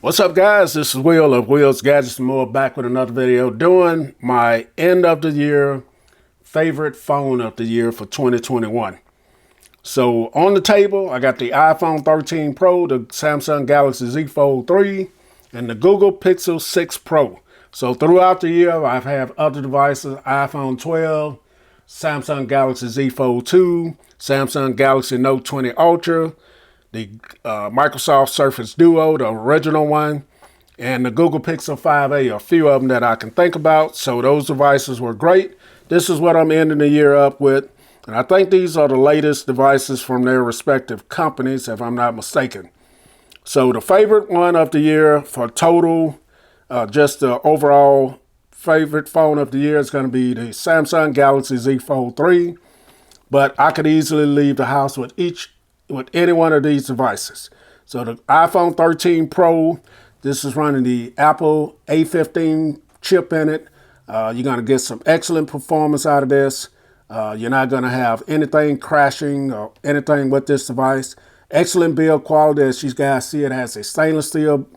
What's up, guys? This is Will of Will's Gadgets and More, back with another video doing my end of the year favorite phone of the year for 2021. So on the table, I got the iPhone 13 Pro, the Samsung Galaxy Z Fold 3, and the Google Pixel 6 Pro. So throughout the year, I've had other devices: iPhone 12, Samsung Galaxy Z Fold 2, Samsung Galaxy Note 20 Ultra, the Microsoft Surface Duo, the original one, and the Google Pixel 5a, a few of them that I can think about. So those devices were great. This is what I'm ending the year up with. And I think these are the latest devices from their respective companies, if I'm not mistaken. So the favorite one of the year for total, just the overall favorite phone of the year is going to be the Samsung Galaxy Z Fold 3. But I could easily leave the house with any one of these devices. So the iPhone 13 Pro, this is running the Apple A15 chip in it. You're going to get some excellent performance out of this. You're not going to have anything crashing or anything with this device. Excellent build quality. As you guys see, it has a stainless steel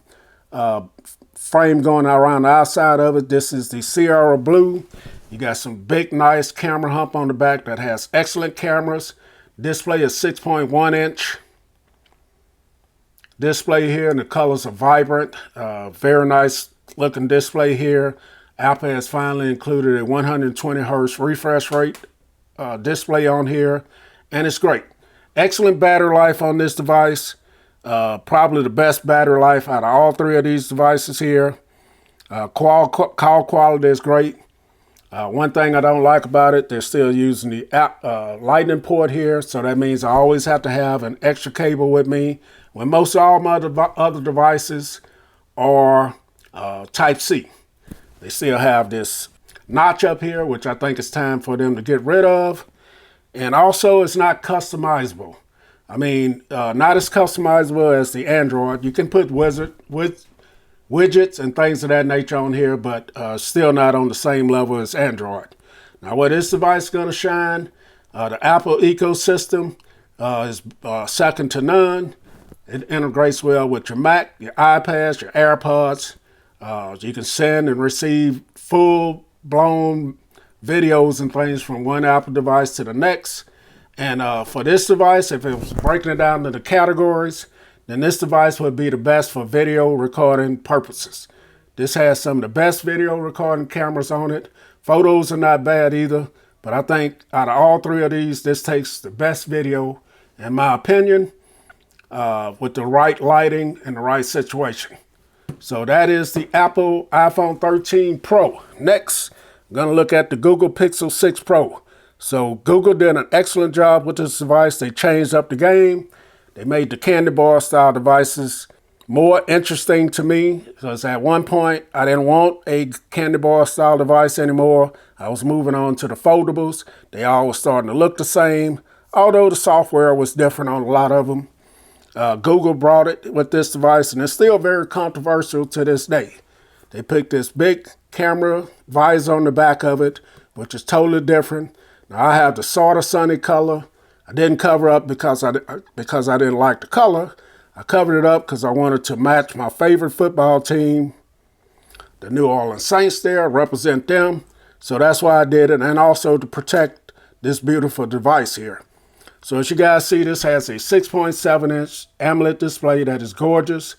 frame going around the outside of it. This is the Sierra Blue. You got some big, nice camera hump on the back that has excellent cameras. Display is 6.1 inch display here, and the colors are vibrant. Very nice looking display here. Apple has finally included a 120 hertz refresh rate display on here, and it's great. Excellent battery life on this device. Probably the best battery life out of all three of these devices here. Call quality is great. One thing I don't like about it, they're still using the lightning port here, so that means I always have to have an extra cable with me, when most all my other devices are Type-C. They still have this notch up here, which I think it's time for them to get rid of. And also, it's not customizable. I mean, not as customizable as the Android. You can put widgets and things of that nature on here, but still not on the same level as Android. Now, where this device is going to shine, the Apple ecosystem is second to none. It integrates well with your Mac, your iPads, your AirPods. You can send and receive full-blown videos and things from one Apple device to the next. And for this device, if it was breaking it down into the categories, then this device would be the best for video recording purposes. This has some of the best video recording cameras on it. Photos are not bad either, but I think out of all three of these, this takes the best video, in my opinion, with the right lighting and the right situation. So that is the Apple iPhone 13 Pro. Next, I'm going to look at the Google Pixel 6 Pro. So Google did an excellent job with this device. They changed up the game. They made the candy bar style devices more interesting to me, because at one point I didn't want a candy bar style device anymore. I was moving on to the foldables. They all were starting to look the same, although the software was different on a lot of them. Google brought it with this device, and it's still very controversial to this day. They picked this big camera visor on the back of it, which is totally different. Now I have the sort of sunny color. I didn't cover up because I didn't like the color. I covered it up because I wanted to match my favorite football team, the New Orleans Saints there, represent them. So that's why I did it, and also to protect this beautiful device here. So as you guys see, this has a 6.7 inch AMOLED display that is gorgeous.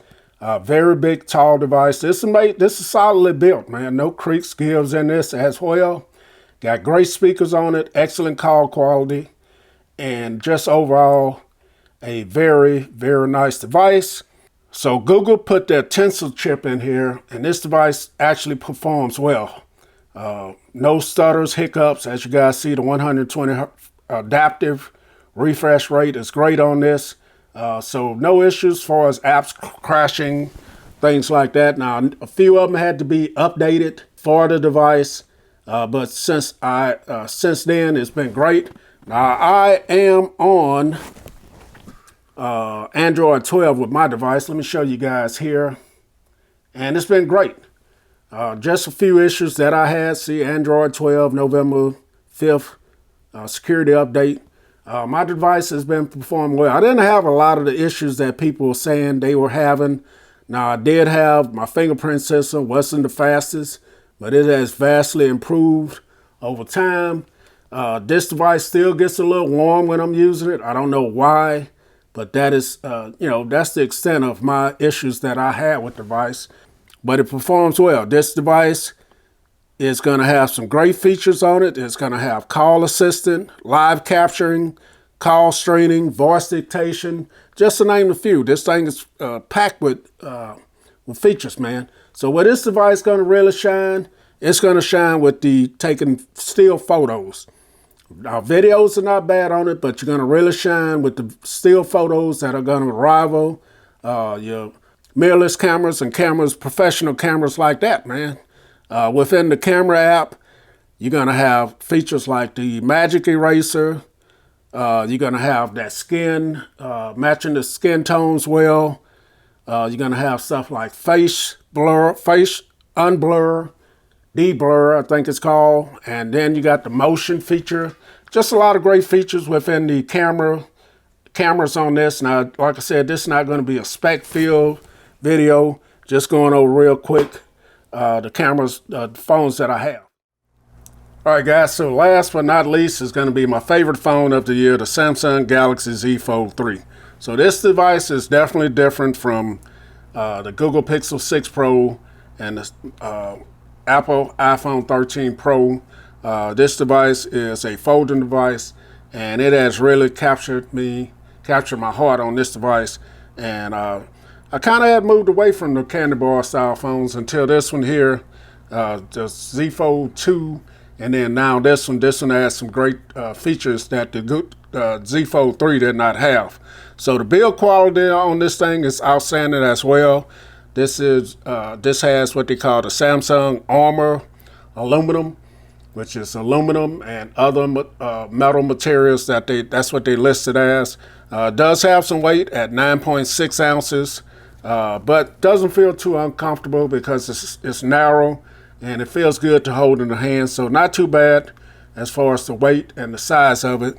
Very big, tall device. This is solidly built, man. No creaks, gives in this as well. Got great speakers on it, excellent call quality, and just overall a very, very nice device. So Google put their Tensor chip in here, and this device actually performs well. No stutters, hiccups. As you guys see, the 120 adaptive refresh rate is great on this. So no issues as far as apps crashing, things like that. Now, a few of them had to be updated for the device, but since then, it's been great. Now, I am on Android 12 with my device. Let me show you guys here. And it's been great. Just a few issues that I had. See, Android 12, November 5th, security update. My device has been performing well. I didn't have a lot of the issues that people were saying they were having. Now, I did have my fingerprint system, wasn't the fastest, but it has vastly improved over time. This device still gets a little warm when I'm using it. I don't know why, but that is, that's the extent of my issues that I had with the device. But it performs well. This device is going to have some great features on it. It's going to have call assistant, live capturing, call screening, voice dictation, just to name a few. This thing is packed with features, man. So where this device is going to really shine, it's going to shine with the taking still photos. Our videos are not bad on it, but you're going to really shine with the still photos that are going to rival your mirrorless cameras and cameras, professional cameras like that, man. Within the camera app, you're going to have features like the Magic Eraser. You're going to have that skin, matching the skin tones well. You're going to have stuff like face blur, face unblur, deblur, I think it's called. And then you got the motion feature. Just a lot of great features within the cameras on this. Now, like I said, this is not going to be a spec-filled video. Just going over real quick the cameras, the phones that I have. All right, guys, so last but not least is going to be my favorite phone of the year, the Samsung Galaxy Z Fold 3. So this device is definitely different from the Google Pixel 6 Pro and the Apple iPhone 13 Pro. This device is a folding device, and it has really captured my heart on this device. And I kind of had moved away from the candy bar style phones until this one here, the Z Fold 2. And then now this one has some great features that the Z Fold 3 did not have. So the build quality on this thing is outstanding as well. This has what they call the Samsung Armor aluminum, which is aluminum and other metal materials that's what they listed as. Does have some weight at 9.6 ounces, but doesn't feel too uncomfortable because it's narrow. And it feels good to hold in the hand, so not too bad as far as the weight and the size of it.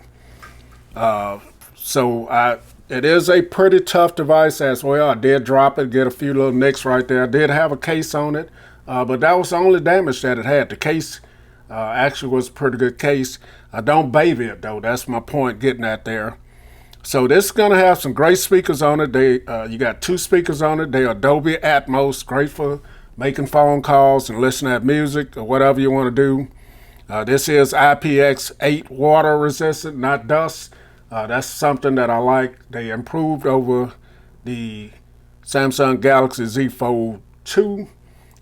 It is a pretty tough device as well. I did drop it, get a few little nicks right there. I did have a case on it, but that was the only damage that it had. The case actually was a pretty good case. I don't baby it though. That's my point getting at there. So this is gonna have some great speakers on it. You got 2 speakers on it. They are Dolby Atmos, great for making phone calls and listening to music or whatever you want to do. This is IPX8 water resistant, not dust. That's something that I like. They improved over the Samsung Galaxy Z Fold 2.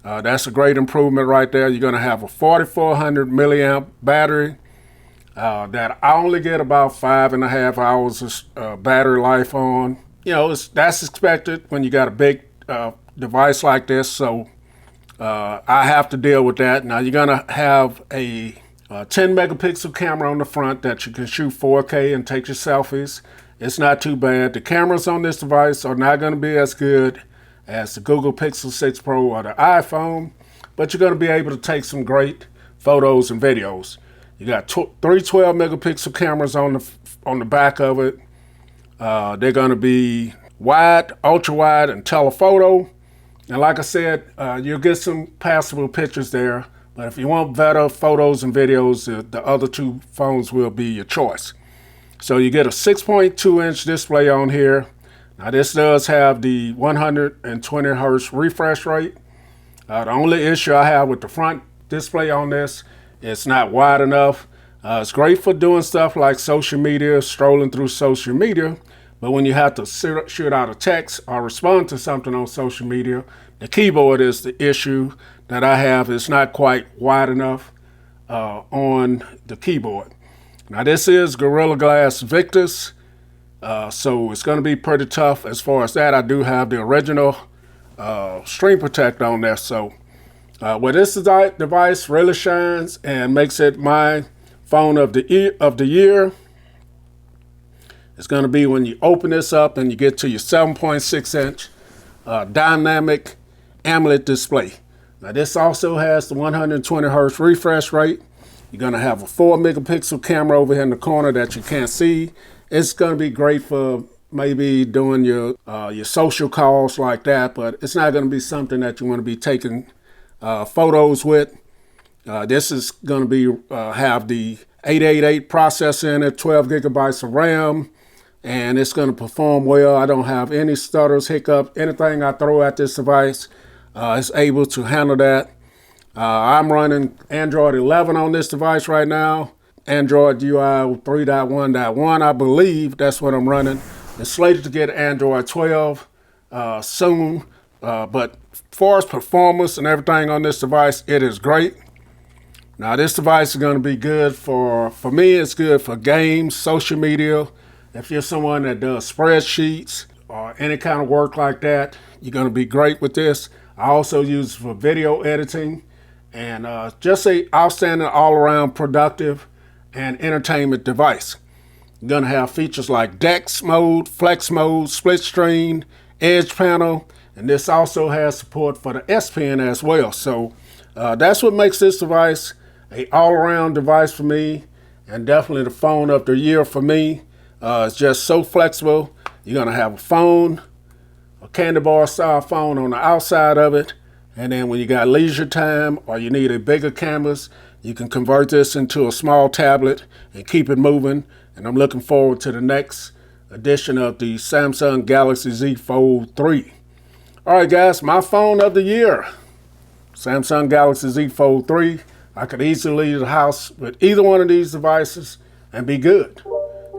That's a great improvement right there. You're going to have a 4,400 milliamp battery that I only get about 5.5 hours of battery life on. You know, that's expected when you got a big device like this. So I have to deal with that. Now you're gonna have a 10 megapixel camera on the front that you can shoot 4K and take your selfies. It's not too bad. The cameras on this device are not gonna be as good as the Google Pixel 6 Pro or the iPhone, but you're gonna be able to take some great photos and videos. You got 3 12 megapixel cameras on the back of it. They're gonna be wide, ultra wide, and telephoto. And like I said, you'll get some passable pictures there, but if you want better photos and videos, the other 2 phones will be your choice. So you get a 6.2-inch display on here. Now this does have the 120 hertz refresh rate. The only issue I have with the front display on this, it's not wide enough. It's great for doing stuff like social media, strolling through social media. But when you have to shoot out a text or respond to something on social media, the keyboard is the issue that I have. It's not quite wide enough on the keyboard. Now this is Gorilla Glass Victus, so it's going to be pretty tough as far as that. I do have the original screen protector on there. So where this device really shines and makes it my phone of the year, it's going to be when you open this up and you get to your 7.6-inch dynamic AMOLED display. Now this also has the 120 hertz refresh rate. You're going to have a 4 megapixel camera over here in the corner that you can't see. It's going to be great for maybe doing your social calls like that, but it's not going to be something that you want to be taking photos with. This is going to be have the 888 processor in it, 12 gigabytes of RAM, and it's going to perform well. I don't have any stutters, hiccups, anything I throw at this device is able to handle that. I'm running Android 11 on this device right now. Android UI 3.1.1, I believe that's what I'm running. It's slated to get Android 12 soon, but as far as performance and everything on this device, it is great. Now, this device is going to be good for me, it's good for games, social media. If you're someone that does spreadsheets or any kind of work like that, you're going to be great with this. I also use it for video editing and just a outstanding all-around productive and entertainment device. You're going to have features like DeX mode, Flex mode, split screen, edge panel, and this also has support for the S Pen as well. So that's what makes this device an all-around device for me, and definitely the phone of the year for me. It's just so flexible. You're going to have a phone, a candy bar style phone on the outside of it, and then when you got leisure time or you need a bigger canvas, you can convert this into a small tablet and keep it moving. And I'm looking forward to the next edition of the Samsung Galaxy Z Fold 3. All right, guys, my phone of the year, Samsung Galaxy Z Fold 3. I could easily leave the house with either one of these devices and be good.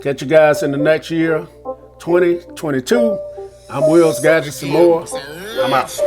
Catch you guys in the next year, 2022. I'm Will's Gadgets and More. I'm out.